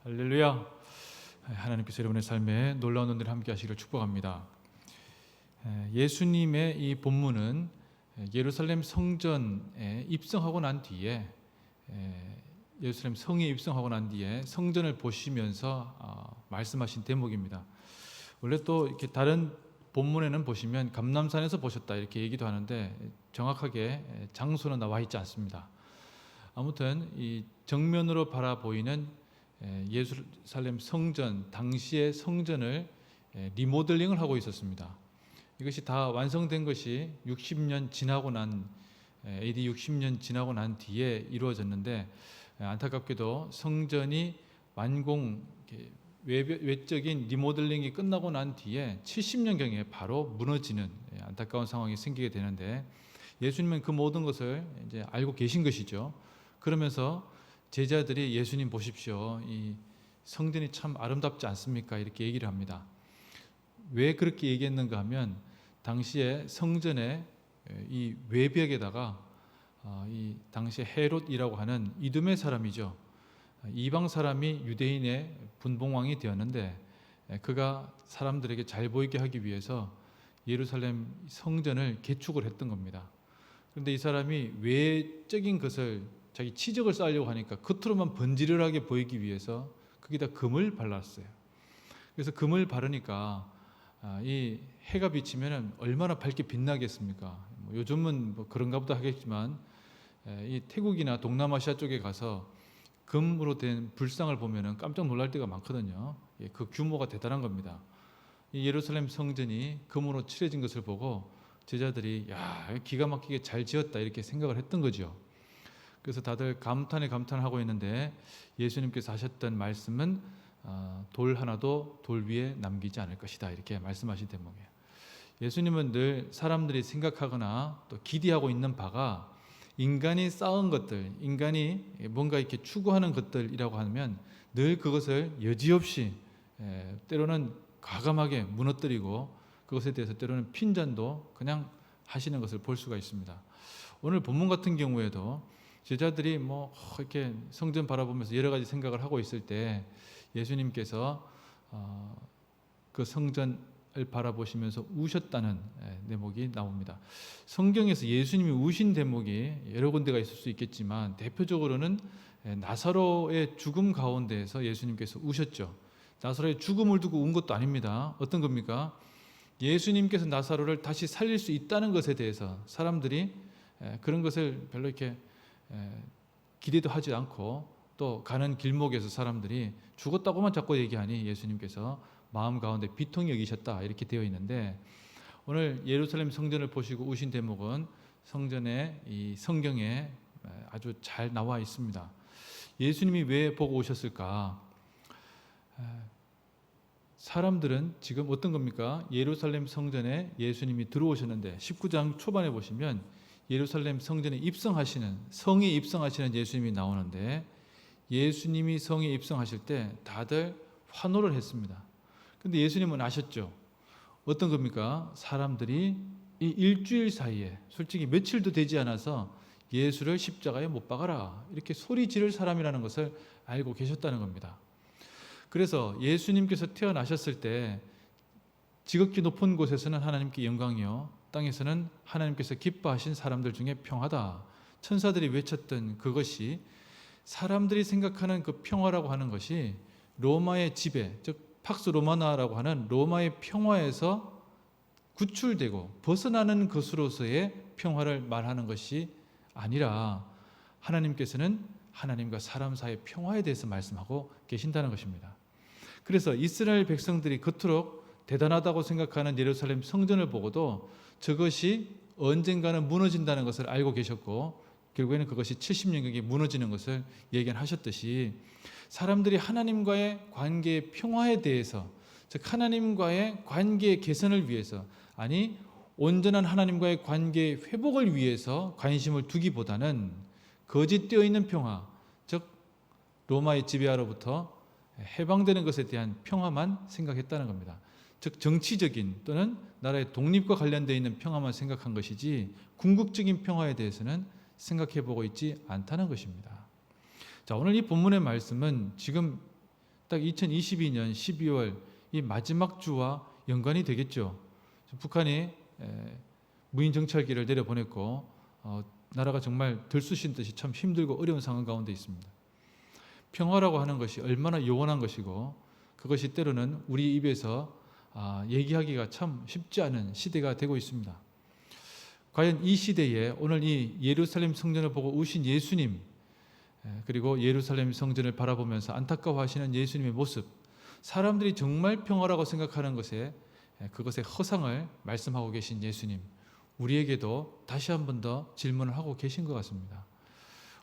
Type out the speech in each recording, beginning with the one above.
할렐루야. 하나님께서 여러분의 삶에 놀라운 은혜를 함께 하시기를 축복합니다. 예수님의 이 본문은 예루살렘 성전에 입성하고 난 뒤에 예루살렘 성에 입성하고 난 뒤에 성전을 보시면서 말씀하신 대목입니다. 원래 또 이렇게 다른 본문에는 보시면 감람산에서 보셨다 이렇게 얘기도 하는데 정확하게 장소는 나와 있지 않습니다. 아무튼 이 정면으로 바라보이는 예루살렘 성전, 당시의 성전을 리모델링을 하고 있었습니다. 이것이 다 완성된 것이 60년 지나고 난 AD 60년 지나고 난 뒤에 이루어졌는데, 안타깝게도 성전이 완공 외적인 리모델링이 끝나고 난 뒤에 70년경에 바로 무너지는 안타까운 상황이 생기게 되는데, 예수님은 그 모든 것을 이제 알고 계신 것이죠. 그러면서 제자들이 예수님 보십시오, 이 성전이 참 아름답지 않습니까? 이렇게 얘기를 합니다. 왜 그렇게 얘기했는가 하면 당시에 성전의 이 외벽에다가 이 당시에 헤롯이라고 하는 이두메 사람이죠. 이방 사람이 유대인의 분봉왕이 되었는데, 그가 사람들에게 잘 보이게 하기 위해서 예루살렘 성전을 개축을 했던 겁니다. 그런데 이 사람이 외적인 것을 자기 치적을 쌓으려고 하니까 겉으로만 번지르르하게 보이기 위해서 거기다 금을 발랐어요. 그래서 금을 바르니까 이 해가 비치면 얼마나 밝게 빛나겠습니까? 요즘은 뭐 그런가 보다 하겠지만 이 태국이나 동남아시아 쪽에 가서 금으로 된 불상을 보면 깜짝 놀랄 때가 많거든요. 그 규모가 대단한 겁니다. 이 예루살렘 성전이 금으로 칠해진 것을 보고 제자들이 야, 기가 막히게 잘 지었다 이렇게 생각을 했던 거죠. 그래서 다들 감탄에 감탄하고 있는데, 예수님께서 하셨던 말씀은 돌 하나도 돌 위에 남기지 않을 것이다 이렇게 말씀하신 대목이에요. 예수님은 늘 사람들이 생각하거나 또 기대하고 있는 바가 인간이 쌓은 것들, 인간이 뭔가 이렇게 추구하는 것들이라고 하면 늘 그것을 여지없이 때로는 과감하게 무너뜨리고 그것에 대해서 때로는 핀잔도 그냥 하시는 것을 볼 수가 있습니다. 오늘 본문 같은 경우에도 제자들이 뭐 이렇게 성전 바라보면서 여러 가지 생각을 하고 있을 때 예수님께서 그 성전을 바라보시면서 우셨다는 대목이 나옵니다. 성경에서 예수님이 우신 대목이 여러 군데가 있을 수 있겠지만 대표적으로는 나사로의 죽음 가운데에서 예수님께서 우셨죠. 나사로의 죽음을 두고 운 것도 아닙니다. 어떤 겁니까? 예수님께서 나사로를 다시 살릴 수 있다는 것에 대해서 사람들이 그런 것을 별로 이렇게 기대도 하지 않고, 또 가는 길목에서 사람들이 죽었다고만 자꾸 얘기하니 예수님께서 마음 가운데 비통히 여기셨다 이렇게 되어 있는데, 오늘 예루살렘 성전을 보시고 우신 대목은 성전의 이 성경에 아주 잘 나와 있습니다. 예수님이 왜 보고 오셨을까? 사람들은 지금 어떤 겁니까? 예루살렘 성전에 예수님이 들어오셨는데 19장 초반에 보시면 예루살렘 성전에 입성하시는, 성에 입성하시는 예수님이 나오는데, 예수님이 성에 입성하실 때 다들 환호를 했습니다. 근데 예수님은 아셨죠? 어떤 겁니까? 사람들이 이 일주일 사이에 솔직히 며칠도 되지 않아서 예수를 십자가에 못 박아라 이렇게 소리 지를 사람이라는 것을 알고 계셨다는 겁니다. 그래서 예수님께서 태어나셨을 때 지극히 높은 곳에서는 하나님께 영광이요, 땅에서는 하나님께서 기뻐하신 사람들 중에 평화다, 천사들이 외쳤던 그것이, 사람들이 생각하는 그 평화라고 하는 것이 로마의 지배, 즉 팍스 로마나라고 하는 로마의 평화에서 구출되고 벗어나는 것으로서의 평화를 말하는 것이 아니라, 하나님께서는 하나님과 사람 사이의 평화에 대해서 말씀하고 계신다는 것입니다. 그래서 이스라엘 백성들이 그토록 대단하다고 생각하는 예루살렘 성전을 보고도 저것이 언젠가는 무너진다는 것을 알고 계셨고, 결국에는 그것이 70년경에 무너지는 것을 예견하셨듯이, 사람들이 하나님과의 관계의 평화에 대해서, 즉 하나님과의 관계의 개선을 위해서, 아니 온전한 하나님과의 관계의 회복을 위해서 관심을 두기보다는 거짓되어 있는 평화, 즉 로마의 지배하로부터 해방되는 것에 대한 평화만 생각했다는 겁니다. 즉 정치적인 또는 나라의 독립과 관련되어 있는 평화만 생각한 것이지 궁극적인 평화에 대해서는 생각해 보고 있지 않다는 것입니다. 자, 오늘 이 본문의 말씀은 지금 딱 2022년 12월 이 마지막 주와 연관이 되겠죠. 북한이 무인 정찰기를 내려보냈고 나라가 정말 들쑤신 듯이 참 힘들고 어려운 상황 가운데 있습니다. 평화라고 하는 것이 얼마나 요원한 것이고 그것이 때로는 우리 입에서 얘기하기가 참 쉽지 않은 시대가 되고 있습니다. 과연 이 시대에 오늘 이 예루살렘 성전을 보고 우신 예수님, 그리고 예루살렘 성전을 바라보면서 안타까워하시는 예수님의 모습, 사람들이 정말 평화라고 생각하는 것에 그것의 허상을 말씀하고 계신 예수님, 우리에게도 다시 한 번 더 질문을 하고 계신 것 같습니다.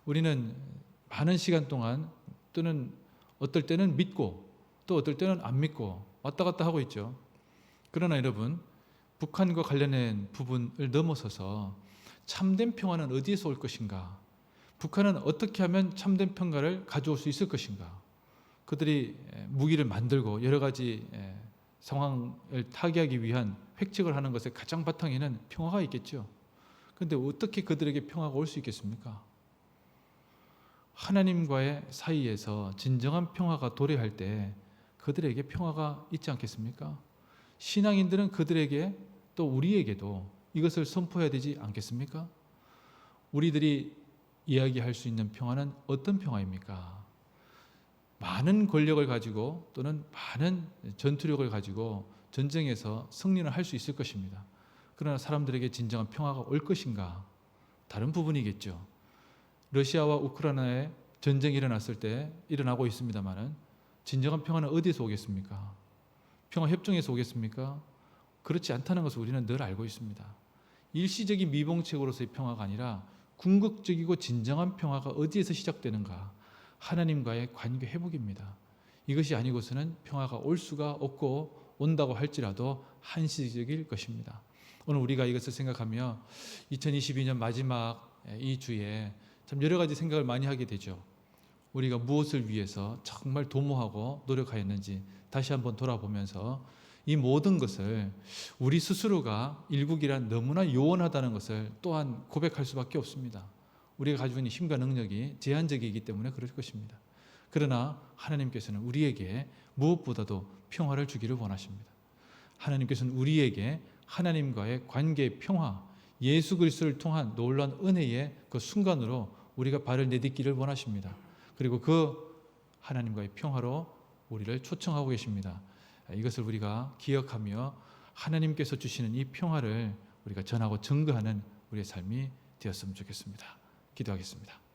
우리는 많은 시간 동안 또는 어떨 때는 믿고 또 어떨 때는 안 믿고 왔다 갔다 하고 있죠. 그러나 여러분, 북한과 관련된 부분을 넘어서서 참된 평화는 어디에서 올 것인가? 북한은 어떻게 하면 참된 평화를 가져올 수 있을 것인가? 그들이 무기를 만들고 여러 가지 상황을 타개하기 위한 획책을 하는 것의 가장 바탕에는 평화가 있겠죠. 그런데 어떻게 그들에게 평화가 올 수 있겠습니까? 하나님과의 사이에서 진정한 평화가 도래할 때 그들에게 평화가 있지 않겠습니까? 신앙인들은 그들에게 또 우리에게도 이것을 선포해야 되지 않겠습니까? 우리들이 이야기할 수 있는 평화는 어떤 평화입니까? 많은 권력을 가지고 또는 많은 전투력을 가지고 전쟁에서 승리를 할 수 있을 것입니다. 그러나 사람들에게 진정한 평화가 올 것인가? 다른 부분이겠죠. 러시아와 우크라이나의 전쟁이 일어났을 때 일어나고 있습니다만은 진정한 평화는 어디에서 오겠습니까? 평화협정에서 오겠습니까? 그렇지 않다는 것을 우리는 늘 알고 있습니다. 일시적인 미봉책으로서의 평화가 아니라 궁극적이고 진정한 평화가 어디에서 시작되는가? 하나님과의 관계 회복입니다. 이것이 아니고서는 평화가 올 수가 없고 온다고 할지라도 한시적일 것입니다. 오늘 우리가 이것을 생각하며 2022년 마지막 이 주에 참 여러 가지 생각을 많이 하게 되죠. 우리가 무엇을 위해서 정말 도모하고 노력하였는지 다시 한번 돌아보면서 이 모든 것을 우리 스스로가 일국이란 너무나 요원하다는 것을 또한 고백할 수밖에 없습니다. 우리가 가지고 있는 힘과 능력이 제한적이기 때문에 그럴 것입니다. 그러나 하나님께서는 우리에게 무엇보다도 평화를 주기를 원하십니다. 하나님께서는 우리에게 하나님과의 관계의 평화, 예수 그리스도를 통한 놀라운 은혜의 그 순간으로 우리가 발을 내딛기를 원하십니다. 그리고 그 하나님과의 평화로 우리를 초청하고 계십니다. 이것을 우리가 기억하며 하나님께서 주시는 이 평화를 우리가 전하고 증거하는 우리의 삶이 되었으면 좋겠습니다. 기도하겠습니다.